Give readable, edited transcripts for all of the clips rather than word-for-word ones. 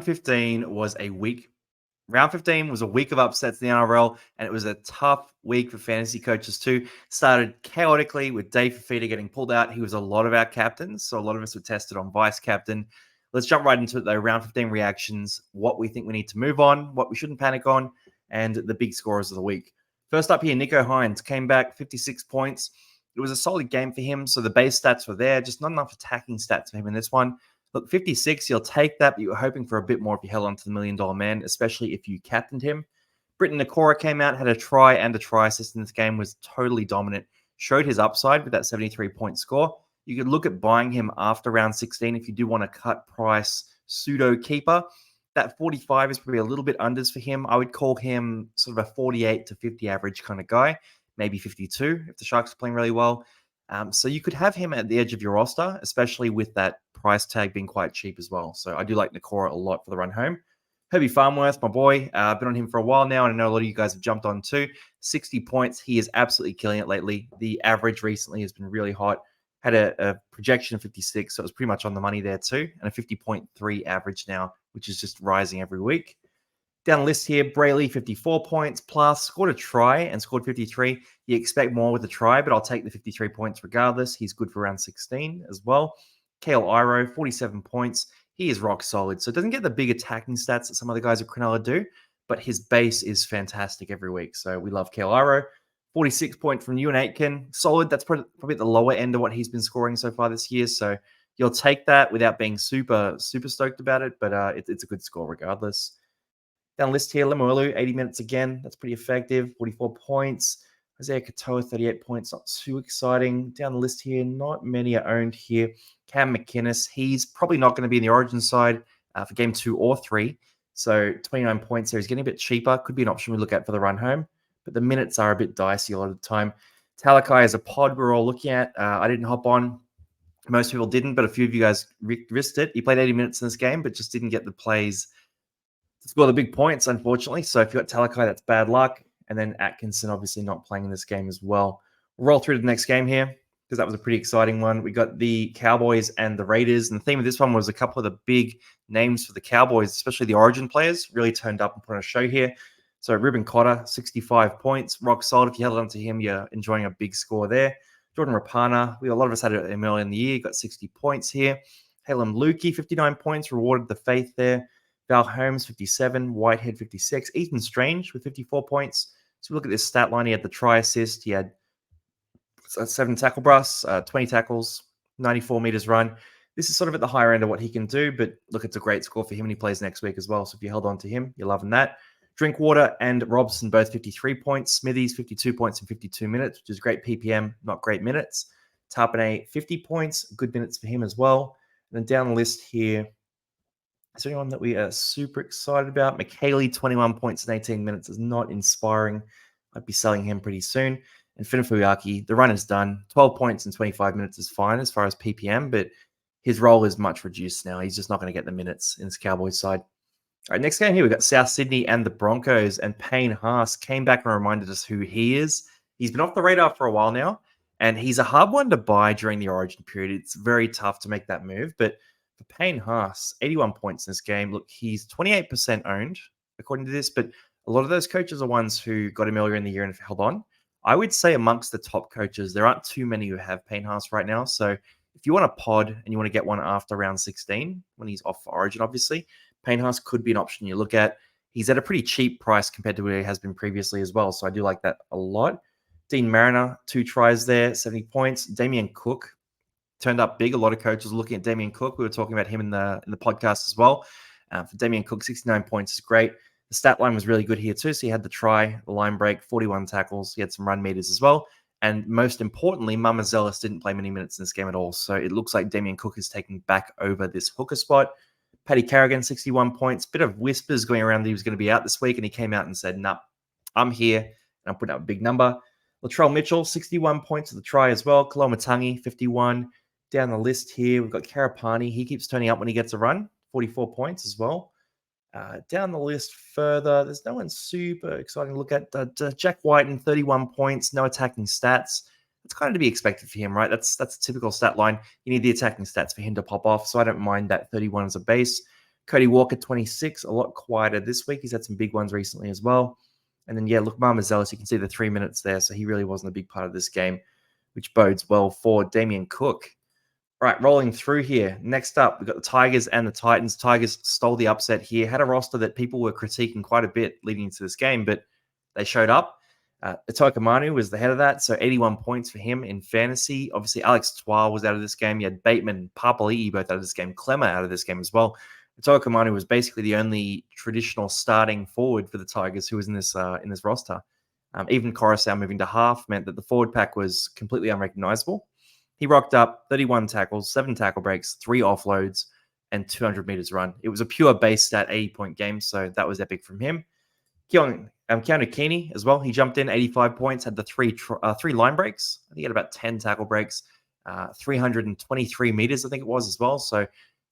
15 was a week. Round 15 was a week of upsets in the NRL, and it was a tough week for fantasy coaches too. Started chaotically with Dave Fafita getting pulled out. He was a lot of our captains, so a lot of us were tested on vice captain. Let's jump right into it though. Round 15 reactions, what we think we need to move on, what we shouldn't panic on, and the big scorers of the week. First up here, Nicho Hynes came back 56 points. It was a solid game for him, so the base stats were there, just not enough attacking stats for him in this one. Look, 56, you'll take that, but you were hoping for a bit more if you held on to the $1 million man, especially if you captained him. Britton Nakora came out, had a try and a try assist in this game, was totally dominant, showed his upside with that 73-point score. You could look at buying him after round 16 if you do want to cut price pseudo keeper. That 45 is probably a little bit unders for him. I would call him sort of a 48 to 50 average kind of guy, maybe 52 if the Sharks are playing really well. So you could have him at the edge of your roster, especially with that price tag being quite cheap as well. So I do like Nakora a lot for the run home. Herbie Farmworth, my boy, I've been on him for a while now, and I know a lot of you guys have jumped on too. 60 points. He is absolutely killing it lately. The average recently has been really hot. Had a projection of 56, so it was pretty much on the money there too, and a 50.3 average now, which is just rising every week. Down the list here, Brayley, 54 points plus, scored a try and scored 53. You expect more with the try, but I'll take the 53 points regardless. He's good for round 16 as well. Kale Iro, 47 points. He is rock solid. So it doesn't get the big attacking stats that some other guys at Cronulla do, but his base is fantastic every week. So we love Kale Iro. 46 point from Ewan Aitken. Solid. That's probably at the lower end of what he's been scoring so far this year. So you'll take that without being super stoked about it, but it's a good score regardless. Down the list here, Lemuelu, 80 minutes again. That's pretty effective. 44 points. Isaiah Katoa, 38 points. Not too exciting. Down the list here, not many are owned here. Cam McInnes, he's probably not going to be in the Origin side for game 2 or 3. So 29 points there. He's getting a bit cheaper. Could be an option we look at for the run home. But the minutes are a bit dicey a lot of the time. Talakai is a pod we're all looking at. I didn't hop on. Most people didn't, but a few of you guys risked it. He played 80 minutes in this game, but just didn't get the plays to score the big points, unfortunately. So if you've got Talakai, that's bad luck. And then Atkinson obviously not playing in this game as well. We'll roll through to the next game here because that was a pretty exciting one. We got the Cowboys and the Raiders. And the theme of this one was a couple of the big names for the Cowboys, especially the Origin players, really turned up and put on a show here. So Ruben Cotter, 65 points. Rock solid. If you held on to him, you're enjoying a big score there. Jordan Rapana, a lot of us had him early in the year, got 60 points here. Halem Lukey, 59 points, rewarded the faith there. Val Holmes, 57. Whitehead, 56. Ethan Strange with 54 points. So we look at this stat line. He had the try assist. He had 7 tackle brass, 20 tackles, 94 meters run. This is sort of at the higher end of what he can do, but look, it's a great score for him and he plays next week as well. So if you held on to him, you're loving that. Drinkwater and Robson both 53 points. Smithies, 52 points in 52 minutes, which is great PPM, not great minutes. Tarpanay, 50 points, good minutes for him as well. And then down the list here, is there anyone that we are super excited about? McHaley, 21 points in 18 minutes is not inspiring. I'd be selling him pretty soon. And Finafuyaki, the run is done. 12 points in 25 minutes is fine as far as PPM, but his role is much reduced now. He's just not going to get the minutes in his Cowboys side. All right, next game here, we've got South Sydney and the Broncos, and Payne Haas came back and reminded us who he is. He's been off the radar for a while now, and he's a hard one to buy during the Origin period. It's very tough to make that move, but for Payne Haas, 81 points in this game. Look, he's 28% owned, according to this, but a lot of those coaches are ones who got him earlier in the year and have held on. I would say amongst the top coaches, there aren't too many who have Payne Haas right now, so if you want a pod and you want to get one after round 16, when he's off for Origin, obviously, Payne Haas could be an option you look at. He's at a pretty cheap price compared to where he has been previously as well, so I do like that a lot. Dean Mariner, 2 tries there, 70 points. Damien Cook turned up big. A lot of coaches looking at Damien Cook. We were talking about him in the podcast as well. For Damien Cook, 69 points is great. The stat line was really good here too. So he had the try, the line break, 41 tackles. He had some run meters as well. And most importantly, Mama Zealous didn't play many minutes in this game at all. So it looks like Damien Cook is taking back over this hooker spot. Paddy Carrigan, 61 points. Bit of whispers going around that he was going to be out this week. And he came out and said, nah, I'm here. And I'm putting up a big number. Latrell Mitchell, 61 points of the try as well. Kalomatangi, 51. Down the list here, we've got Karapani. He keeps turning up when he gets a run. 44 points as well. Down the list further, there's no one super exciting to look at. Jack Whiten, 31 points, no attacking stats. That's kind of to be expected for him, right? That's a typical stat line. You need the attacking stats for him to pop off, so I don't mind that 31 as a base. Cody Walker, 26, a lot quieter this week. He's had some big ones recently as well. And then, yeah, look, Mama Zealous, you can see the 3 minutes there. So he really wasn't a big part of this game, which bodes well for Damien Cook. Right, rolling through here. Next up, we've got the Tigers and the Titans. Tigers stole the upset here, had a roster that people were critiquing quite a bit leading into this game, but they showed up. Itoka Manu was the head of that, so 81 points for him in fantasy. Obviously, Alex Twal was out of this game. You had Bateman, Papali'i both out of this game. Clemmer out of this game as well. Itoka Manu was basically the only traditional starting forward for the Tigers who was in this roster. Even Coruscant moving to half meant that the forward pack was completely unrecognizable. He rocked up 31 tackles, 7 tackle breaks, 3 offloads, and 200 meters run. It was a pure base stat 80-point game, so that was epic from him. Keanu Keeney as well. He jumped in 85 points, had the 3 line breaks. I think he had about 10 tackle breaks, 323 meters, I think it was as well. So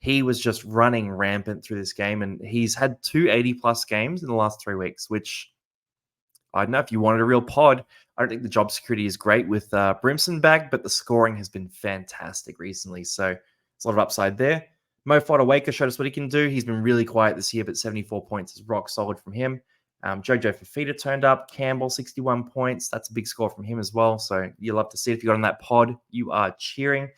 he was just running rampant through this game, and he's had 2 80-plus games in the last 3 weeks, which I don't know if you wanted a real pod. I don't think the job security is great with Brimson back, but the scoring has been fantastic recently. So there's a lot of upside there. Mo Fodawaker showed us what he can do. He's been really quiet this year, but 74 points is rock solid from him. Jojo Fafita turned up. Campbell, 61 points. That's a big score from him as well. So you'll love to see it. If you got on that pod, you are cheering.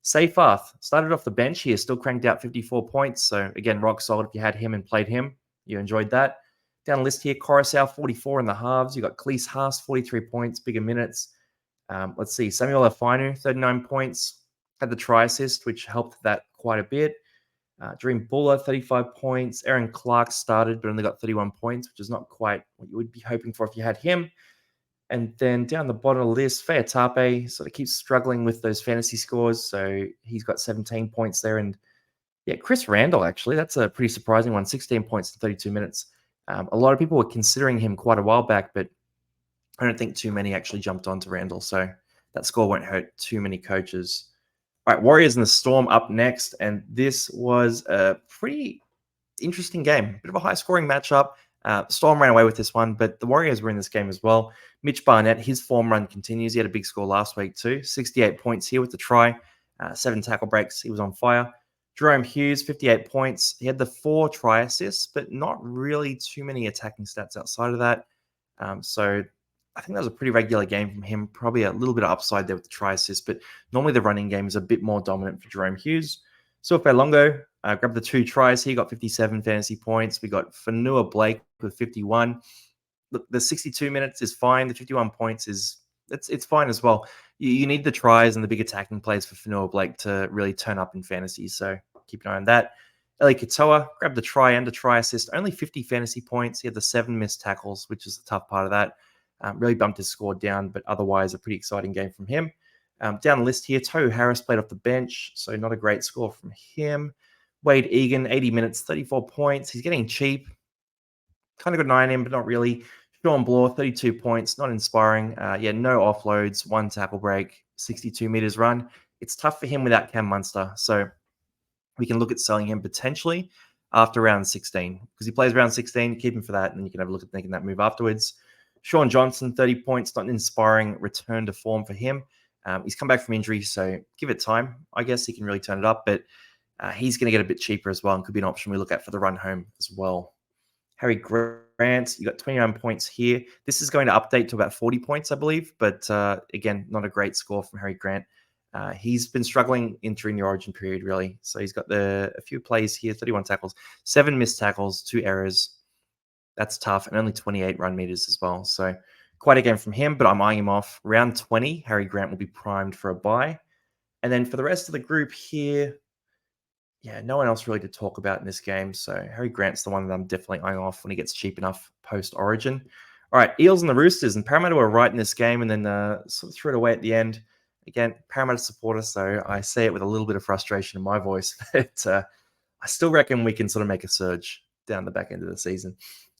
Seyfarth started off the bench here, still cranked out 54 points. So again, rock solid if you had him and played him. You enjoyed that. Down the list here, Coruscant, 44 in the halves. You got Cleese Haas, 43 points, bigger minutes. Let's see, Samuel Afinu, 39 points. Had the try assist, which helped that quite a bit. Dream Buller, 35 points. Aaron Clark started, but only got 31 points, which is not quite what you would be hoping for if you had him. And then down the bottom of the list, Fayatape sort of keeps struggling with those fantasy scores. So he's got 17 points there. And yeah, Chris Randall, actually, that's a pretty surprising one, 16 points in 32 minutes. A lot of people were considering him quite a while back, but I don't think too many actually jumped onto Randall. So that score won't hurt too many coaches. All right, Warriors and the Storm up next. And this was a pretty interesting game. Bit of a high-scoring matchup. Storm ran away with this one, but the Warriors were in this game as well. Mitch Barnett, his form run continues. He had a big score last week too. 68 points here with the try. 7 tackle breaks. He was on fire. Jerome Hughes, 58 points. He had the 4 try assists, but not really too many attacking stats outside of that. So I think that was a pretty regular game from him. Probably a little bit of upside there with the try assist, but normally the running game is a bit more dominant for Jerome Hughes. Suafe Longo grabbed the 2 tries. He got 57 fantasy points. We got Fanua Blake with 51. Look, the 62 minutes is fine. The 51 points it's fine as well. You need the tries and the big attacking plays for Fanua Blake to really turn up in fantasy. So keep an eye on that. Eli Katoa grabbed the try and a try assist. Only 50 fantasy points. He had the 7 missed tackles, which is the tough part of that. Really bumped his score down, but otherwise a pretty exciting game from him. Down the list here, Tohu Harris played off the bench, so not a great score from him. Wade Egan, 80 minutes, 34 points. He's getting cheap. Kind of got an eye on him, but not really. Sean Bloor, 32 points, not inspiring. No offloads, 1 tackle break, 62 meters run. It's tough for him without Cam Munster, so we can look at selling him potentially after round 16 because he plays round 16. Keep him for that, and then you can have a look at making that move afterwards. Sean Johnson, 30 points, not an inspiring return to form for him. He's come back from injury, so give it time. I guess he can really turn it up, but he's going to get a bit cheaper as well and could be an option we look at for the run home as well. Harry Grant, you got 29 points here. This is going to update to about 40 points, I believe, but again, not a great score from Harry Grant. He's been struggling during the origin period, really. So he's got a few plays here, 31 tackles, 7 missed tackles, 2 errors. That's tough, and only 28 run meters as well. So quite a game from him, but I'm eyeing him off. Round 20, Harry Grant will be primed for a bye. And then for the rest of the group here, no one else really to talk about in this game. So Harry Grant's the one that I'm definitely eyeing off when he gets cheap enough post-origin. All right, Eels and the Roosters. And Parramatta were right in this game and then sort of threw it away at the end. Again, Parramatta supporter, so I say it with a little bit of frustration in my voice. But I still reckon we can sort of make a surge down the back end of the season.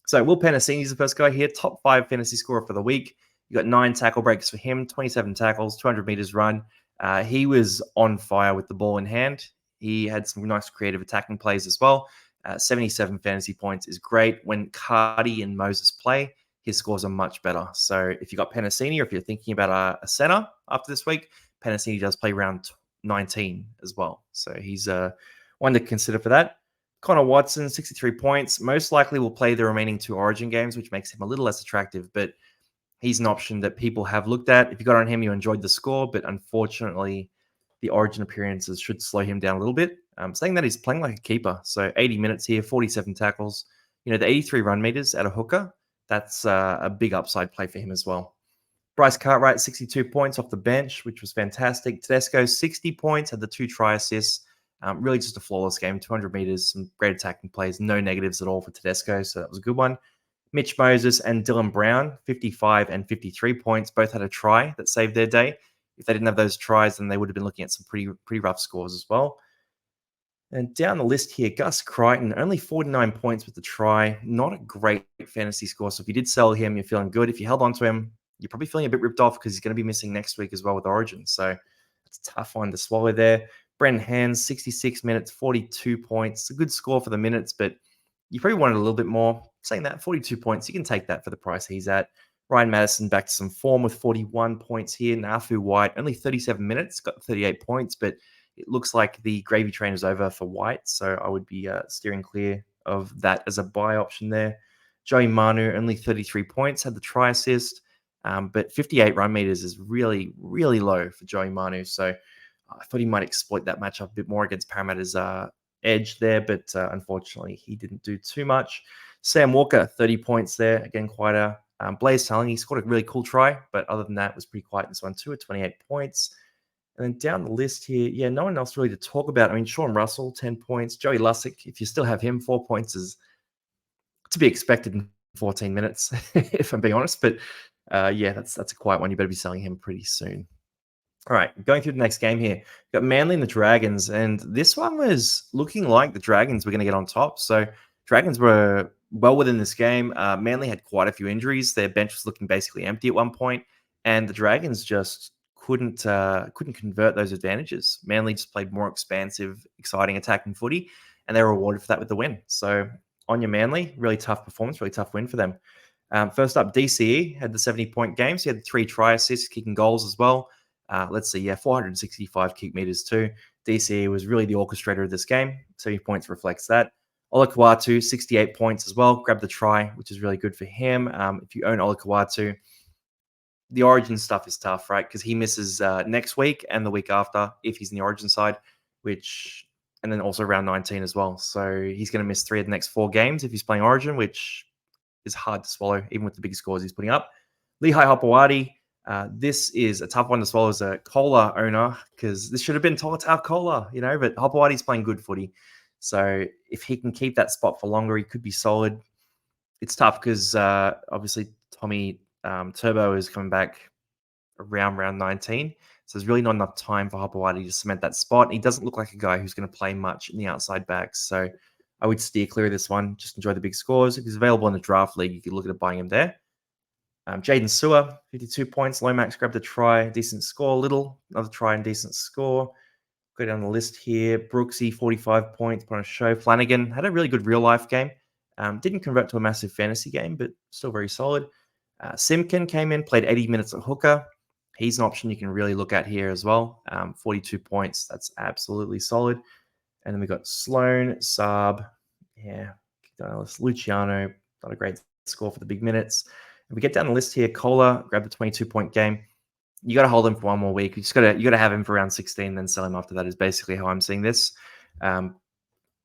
So Will Penasini is the first guy here. Top 5 fantasy scorer for the week. You got 9 tackle breaks for him, 27 tackles, 200 meters run. He was on fire with the ball in hand. He had some nice creative attacking plays as well. 77 fantasy points is great. When Cardi and Moses play, his scores are much better. So if you got Penasini, or if you're thinking about a center after this week, Penasini does play round 19 as well. So he's one to consider for that. Connor Watson, 63 points. Most likely will play the remaining 2 Origin games, which makes him a little less attractive, but he's an option that people have looked at. If you got on him, you enjoyed the score, but unfortunately, the Origin appearances should slow him down a little bit. Saying that he's playing like a keeper, so 80 minutes here, 47 tackles. The 83 run meters at a hooker, that's a big upside play for him as well. Bryce Cartwright, 62 points off the bench, which was fantastic. Tedesco, 60 points, had the 2 try assists. Really just a flawless game, 200 meters, some great attacking plays, no negatives at all for Tedesco, so that was a good one. Mitch Moses and Dylan Brown, 55 and 53 points, both had a try that saved their day. If they didn't have those tries, then they would have been looking at some pretty rough scores as well. And down the list here, Gus Crichton, only 49 points with the try. Not a great fantasy score. So if you did sell him, you're feeling good. If you held on to him, you're probably feeling a bit ripped off because he's going to be missing next week as well with Origin. So it's a tough one to swallow there. Brendan Hands, 66 minutes, 42 points. It's a good score for the minutes, but you probably wanted a little bit more. Saying that, 42 points, you can take that for the price he's at. Ryan Madison back to some form with 41 points here. Nafu White, only 37 minutes, got 38 points, but it looks like the gravy train is over for White, so I would be steering clear of that as a buy option there. Joey Manu, only 33 points, had the try assist, but 58 run meters is really, really low for Joey Manu, so I thought he might exploit that matchup a bit more against Parramatta's edge there, but unfortunately he didn't do too much. Sam Walker, 30 points there, again quite a Blaze Talling, he scored a really cool try, but other than that, it was pretty quiet in this one too at 28 points. And then down the list here, no one else really to talk about. I mean, Sean Russell, 10 points. Joey Lussick, if you still have him, 4 points is to be expected in 14 minutes, if I'm being honest. But that's a quiet one. You better be selling him pretty soon. All right, going through the next game here. We've got Manly and the Dragons, and this one was looking like the Dragons were going to get on top. So Dragons were well within this game. Manly had quite a few injuries. Their bench was looking basically empty at one point, and the Dragons just couldn't convert those advantages. Manly just played more expansive, exciting attacking footy, and they were rewarded for that with the win. So on your Manly, really tough performance, really tough win for them. First up, DCE had the 70-point game. So he had 3 try assists, kicking goals as well. 465 kick meters too. DCE was really the orchestrator of this game. 70 points reflects that. Olakau'atu, 68 points as well. Grabbed the try, which is really good for him. If you own Olakau'atu, the Origin stuff is tough, right? Because he misses next week and the week after if he's in the Origin side, and then also round 19 as well. So he's going to miss 3 of the next 4 games if he's playing Origin, which is hard to swallow, even with the big scores he's putting up. Lehigh Hopewadi, this is a tough one to swallow as a Kohler owner because this should have been Tolatav Kohler, but Hopewadi's playing good footy. So if he can keep that spot for longer, he could be solid. It's tough because obviously Tommy Turbo is coming back around round 19. So there's really not enough time for Hopewadi to cement that spot. He doesn't look like a guy who's going to play much in the outside backs. So I would steer clear of this one. Just enjoy the big scores. If he's available in the draft league, you could look at buying him there. Jaden Sewer, 52 points. Lomax grabbed a try, decent score. Little, another try and decent score. Go down the list here. Brooksy, 45 points, put on a show. Flanagan had a really good real-life game. Didn't convert to a massive fantasy game, but still very solid. Simkin came in, played 80 minutes at hooker. He's an option you can really look at here as well. 42 points. That's absolutely solid. And then we got Sloan, Saab. Luciano. Not a great score for the big minutes. If we get down the list here, Kohler grabbed the 22-point game. You got to hold him for one more week. You got to have him for round 16, then sell him after that. Is basically how I'm seeing this. Not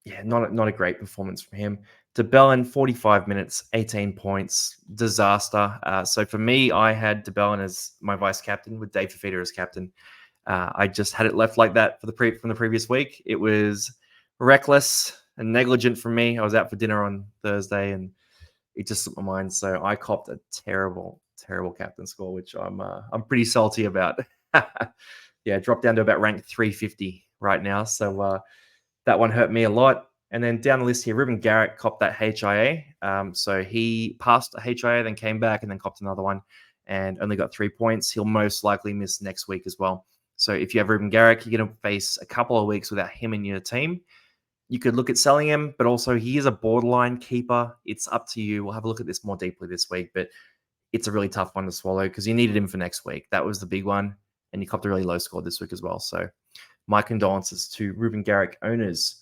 a great performance from him. DeBellin, 45 minutes, 18 points, disaster. So for me, I had DeBellin as my vice captain with Dave Fafita as captain. I just had it left like that from the previous week. It was reckless and negligent from me. I was out for dinner on Thursday and it just slipped my mind. So I copped a terrible, terrible captain score, which I'm pretty salty about. Dropped down to about rank 350 right now. So that one hurt me a lot. And then down the list here, Ruben Garrett copped that HIA. So he passed a HIA, then came back and then copped another one and only got 3 points. He'll most likely miss next week as well. So if you have Ruben Garrett, you're going to face a couple of weeks without him in your team. You could look at selling him, but also he is a borderline keeper. It's up to you. We'll have a look at this more deeply this week, but it's a really tough one to swallow because you needed him for next week. That was the big one. And you copped a really low score this week as well. So my condolences to Ruben Garrick owners.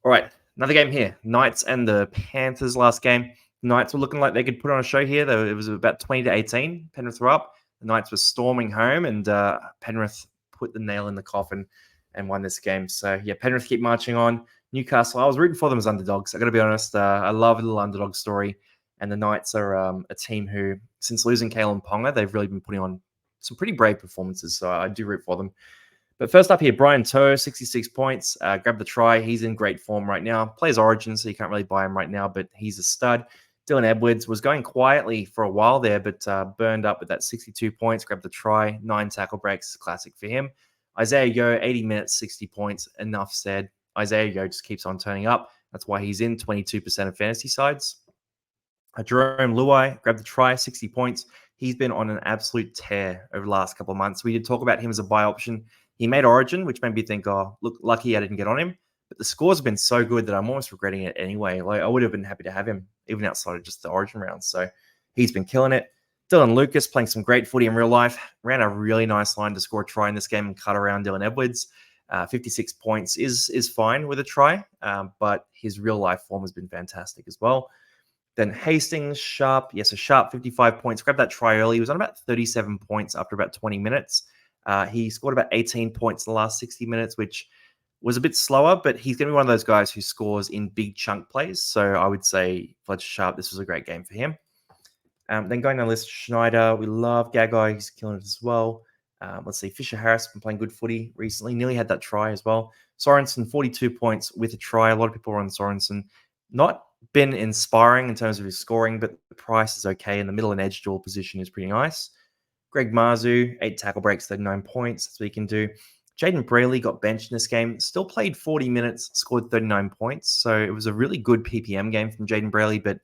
All right, Another game here. Knights and the Panthers last game. Knights were looking like they could put on a show here. Though it was about 20-18. Penrith were up. The Knights were storming home, and Penrith put the nail in the coffin and won this game. So, yeah, Penrith keep marching on. Newcastle, I was rooting for them as underdogs. I got to be honest. I love a little underdog story. And the Knights are a team who, since losing Kalen Ponga, they've really been putting on some pretty brave performances. So I do root for them. But first up here, Brian Toe, 66 points. Grab the try. He's in great form right now. Plays Origin, so you can't really buy him right now, but he's a stud. Dylan Edwards was going quietly for a while there, but burned up with that 62 points. Grab the try. 9 tackle breaks. Classic for him. Isaiah Yeo, 80 minutes, 60 points. Enough said. Isaiah Yeo just keeps on turning up. That's why he's in 22% of fantasy sides. Jerome Luai, grabbed the try, 60 points. He's been on an absolute tear over the last couple of months. We did talk about him as a buy option. He made Origin, which made me think, oh, look, lucky I didn't get on him. But the scores have been so good that I'm almost regretting it anyway. Like, I would have been happy to have him, even outside of just the Origin rounds. So he's been killing it. Dylan Lucas playing some great footy in real life. Ran a really nice line to score a try in this game and cut around Dylan Edwards. 56 points is fine with a try, but his real life form has been fantastic as well. Then Hastings, Sharp. Yes, a Sharp 55 points. Grabbed that try early. He was on about 37 points after about 20 minutes. He scored about 18 points in the last 60 minutes, which was a bit slower, but he's going to be one of those guys who scores in big chunk plays. So I would say Fletcher Sharp, this was a great game for him. Then going down the list, Schneider. We love Gagai. He's killing it as well. Let's see. Fisher Harris been playing good footy recently. Nearly had that try as well. Sorensen, 42 points with a try. A lot of people are on Sorensen. Not been inspiring in terms of his scoring, but the price is okay. In the middle and edge dual position is pretty nice. Greg Marzu, 8 tackle breaks, 39 points. That's what he can do. Jaden Braley got benched in this game. Still played 40 minutes, scored 39 points. So it was a really good PPM game from Jaden Braley. But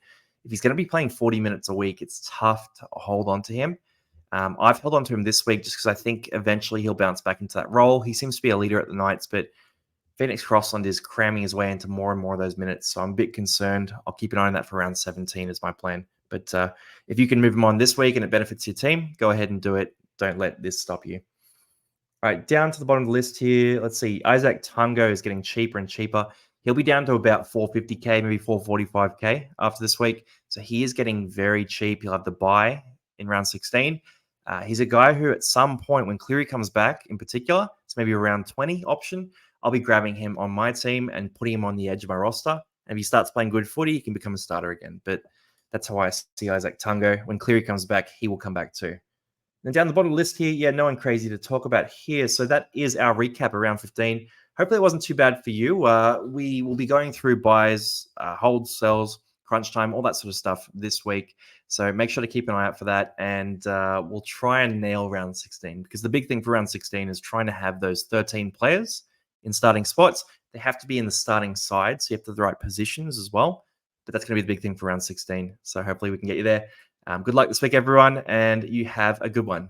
if he's going to be playing 40 minutes a week, it's tough to hold on to him. I've held on to him this week just because I think eventually he'll bounce back into that role. He seems to be a leader at the Knights, but Phoenix Crossland is cramming his way into more and more of those minutes. So I'm a bit concerned. I'll keep an eye on that for round 17 is my plan. But if you can move him on this week and it benefits your team, go ahead and do it. Don't let this stop you. All right, down to the bottom of the list here. Let's see. Isaac Tungo is getting cheaper and cheaper. He'll be down to about 450K, maybe 445K after this week. So he is getting very cheap. He'll have the buy in round 16. He's a guy who at some point when Cleary comes back in particular, it's maybe a round 20 option, I'll be grabbing him on my team and putting him on the edge of my roster. And if he starts playing good footy, he can become a starter again. But that's how I see Isaac Tungo. When Cleary comes back, he will come back too. And down the bottom of the list here, yeah, no one crazy to talk about here. So that is our recap around 15. Hopefully it wasn't too bad for you. We will be going through buys, holds, sells, crunch time, all that sort of stuff this week. So make sure to keep an eye out for that. And we'll try and nail round 16 because the big thing for round 16 is trying to have those 13 players in starting spots. They have to be in the starting side, so you have to have the right positions as well. But that's going to be the big thing for round 16. So hopefully we can get you there. Good luck this week, everyone, and you have a good one.